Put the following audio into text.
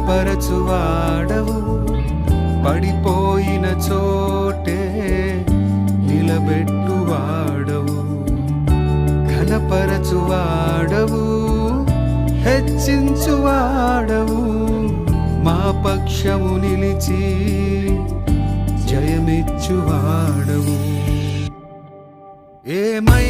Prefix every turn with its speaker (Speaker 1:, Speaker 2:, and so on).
Speaker 1: బలపరచువాడవు, పడిపోయిన చోటే నిలబెట్టువాడవు. ఘనపరచువాడవు, హెచ్చించువాడవు, మా పక్షము నిలిచి జయమిచ్చువాడవు. ఏమై